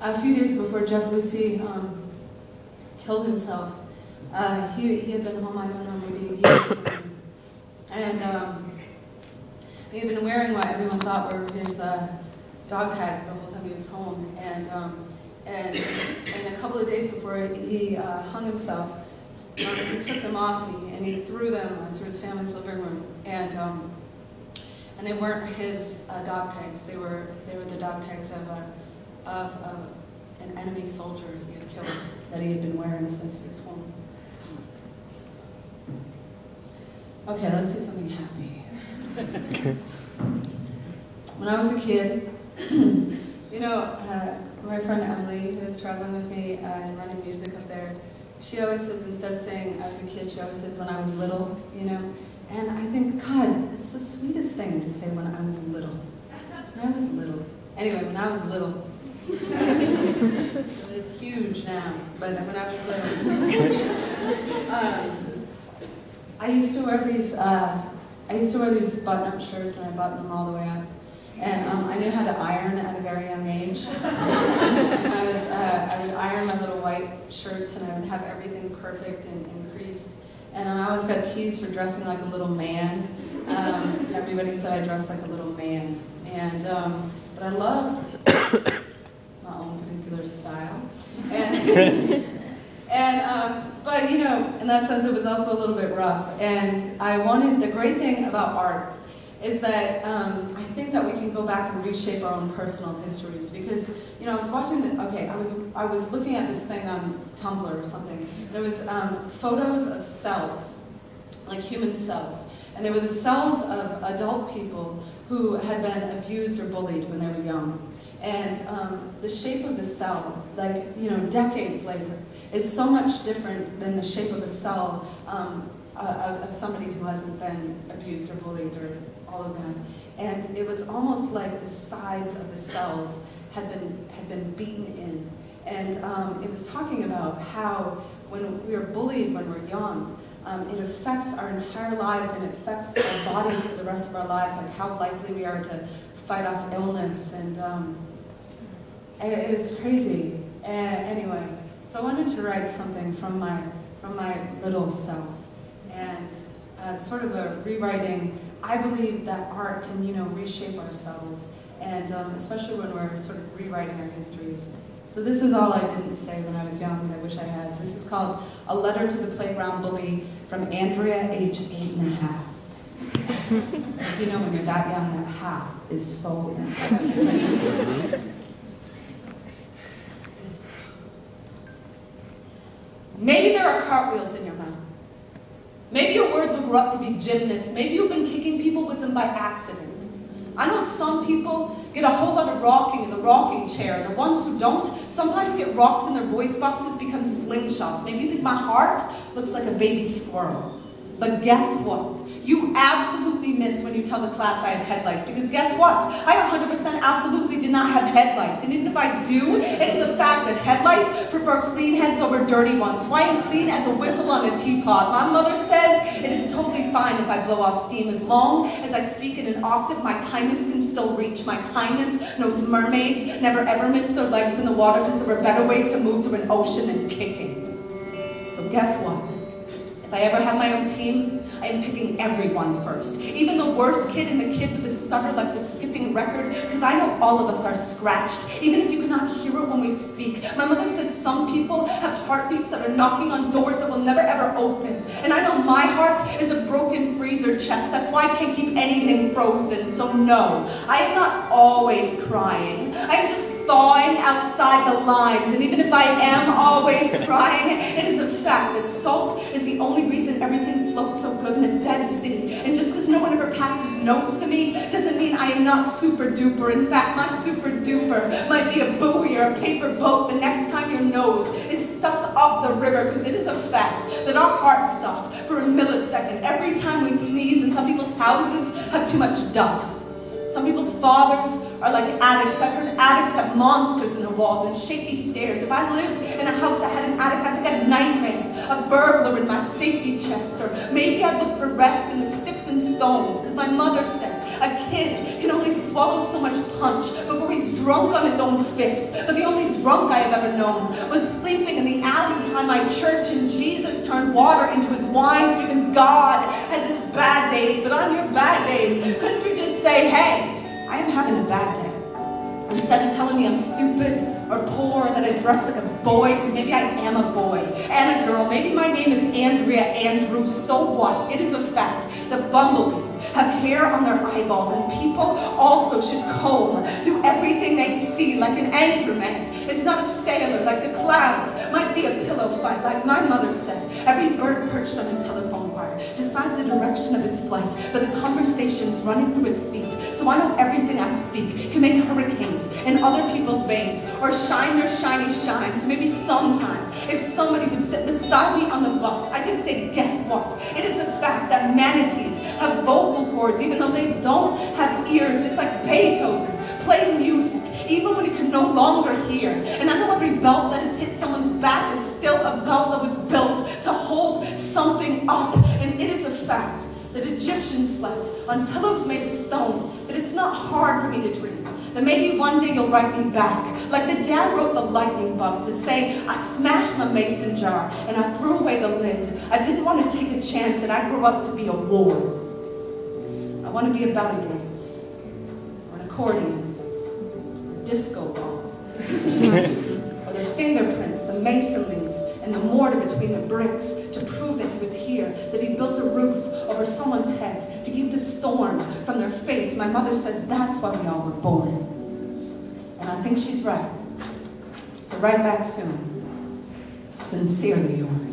a few days before Jeff Lucy killed himself, he had been home, I don't know, maybe a year or something. And he had been wearing what everyone thought were his dog tags the whole time he was home. And a couple of days before he hung himself, he took them off and he threw them through his family's living room. And they weren't his dog tags. They were the dog tags of an enemy soldier he had killed that he had been wearing since he was home. Okay, let's do something happy. When I was a kid, you know, my friend Emily, who is traveling with me and running music up there, she always says, instead of saying I was a kid, she always says when I was little, you know. And I think, God, it's the sweetest thing to say when I was little. When I was little. Anyway, when I was little. It's huge now, but when I was little. I used to wear these button-up shirts, and I buttoned them all the way up. And I knew how to iron at a very young age. And I would iron my little white shirts, and I would have everything perfect and creased. And I always got teased for dressing like a little man. Everybody said I dressed like a little man. And but I loved my own particular style. But you know, in that sense, it was also a little bit rough. And the great thing about art is that I think that we can go back and reshape our own personal histories. Because, you know, I was watching I was looking at this thing on Tumblr or something. There was photos of cells, like human cells. And they were the cells of adult people who had been abused or bullied when they were young. And the shape of the cell, like, you know, decades later, is so much different than the shape of a cell of somebody who hasn't been abused or bullied or all of that. And it was almost like the sides of the cells had been beaten in. And it was talking about how when we are bullied when we're young, it affects our entire lives and it affects our bodies for the rest of our lives, like how likely we are to fight off illness. And it was crazy. Anyway, so I wanted to write something from my little self. And it's sort of a rewriting. I believe that art can, you know, reshape ourselves, and especially when we're sort of rewriting our histories. So this is all I didn't say when I was young that I wish I had. This is called A Letter to the Playground Bully from Andrea, age 8.5. As you know, when you're that young, that half is so important. Maybe there are cartwheels in your mouth. Maybe your words will grow up to be gymnasts. Maybe you've been kicking people with them by accident. I know some people get a whole lot of rocking in the rocking chair, and the ones who don't sometimes get rocks in their voice boxes become slingshots. Maybe you think my heart looks like a baby squirrel. But guess what? You absolutely miss when you tell the class I have head lice, because guess what? I 100% absolutely did not have head lice. And even if I do, it is a fact that head lice prefer clean heads over dirty ones. So I am clean as a whistle on a teapot. My mother says it is totally fine if I blow off steam as long as I speak in an octave. My kindness can still reach. My kindness knows mermaids never ever miss their legs in the water because there are better ways to move through an ocean than kicking. So guess what? If I ever have my own team, I am picking everyone first. Even the worst kid and the kid with the stutter like the skipping record, because I know all of us are scratched, even if you cannot hear it when we speak. My mother says some people have heartbeats that are knocking on doors that will never ever open. And I know my heart is a broken freezer chest. That's why I can't keep anything frozen. So no, I am not always crying. I am just thawing outside the lines. And even if I am always crying, it is a fact that salt is the only reason everything floats so good in the Dead Sea. And just because no one ever passes notes to me doesn't mean I am not super duper. In fact, my super duper might be a buoy or a paper boat the next time your nose is stuck up the river, because it is a fact that our hearts stop for a millisecond every time we sneeze, and some people's houses have too much dust. Some people's fathers are like attics. I've heard attics have monsters in the walls and shaky stairs. If I lived in a house that had an attic, I think I'd nightmare, a burglar in my safety chest, or maybe I'd look for rest in the sticks and stones, because my mother said a kid can only swallows so much punch before he's drunk on his own fist. But the only drunk I have ever known was sleeping in the alley behind my church, and Jesus turned water into his wine. So even God has his bad days. But on your bad days, couldn't you just say, hey, I am having a bad day? Instead of telling me I'm stupid or poor, that I dress like a boy, because maybe I am a boy and a girl. Maybe my name is Andrea, Andrew, so what? It is a fact that bumblebees have hair on their eyeballs, and people also should comb through everything they see like an anchorman. It's not a sailor like the clouds. Might be a pillow fight like my mother said. Every bird perched on a telephone wire decides the direction of its flight, but the conversation's running through its feet. So I know everything I speak can make hurricanes in other people's veins, or shine their shiny shine. So maybe sometime, if somebody would sit beside me on the bus, I could say, guess what? It is a fact that manatees have vocal cords, even though they don't have ears, just like Beethoven played music, even when he could no longer hear. And I know every belt that has hit someone's back is still a belt that was built to hold something up. And it is a fact that Egyptians slept on pillows made of stone, but it's not hard for me to dream that maybe one day you'll write me back, like the dad wrote the lightning bug to say, I smashed my mason jar and I threw away the lid. I didn't want to take a chance that I grew up to be a war. I want to be a belly dance, or an accordion, or a disco ball, or the fingerprints, the mason leaves, and the mortar between the bricks to prove that he was here, that he built a roof over someone's head to keep the storm from their faith. My mother says that's why we all were born. And I think she's right. So right back soon. Sincerely yours.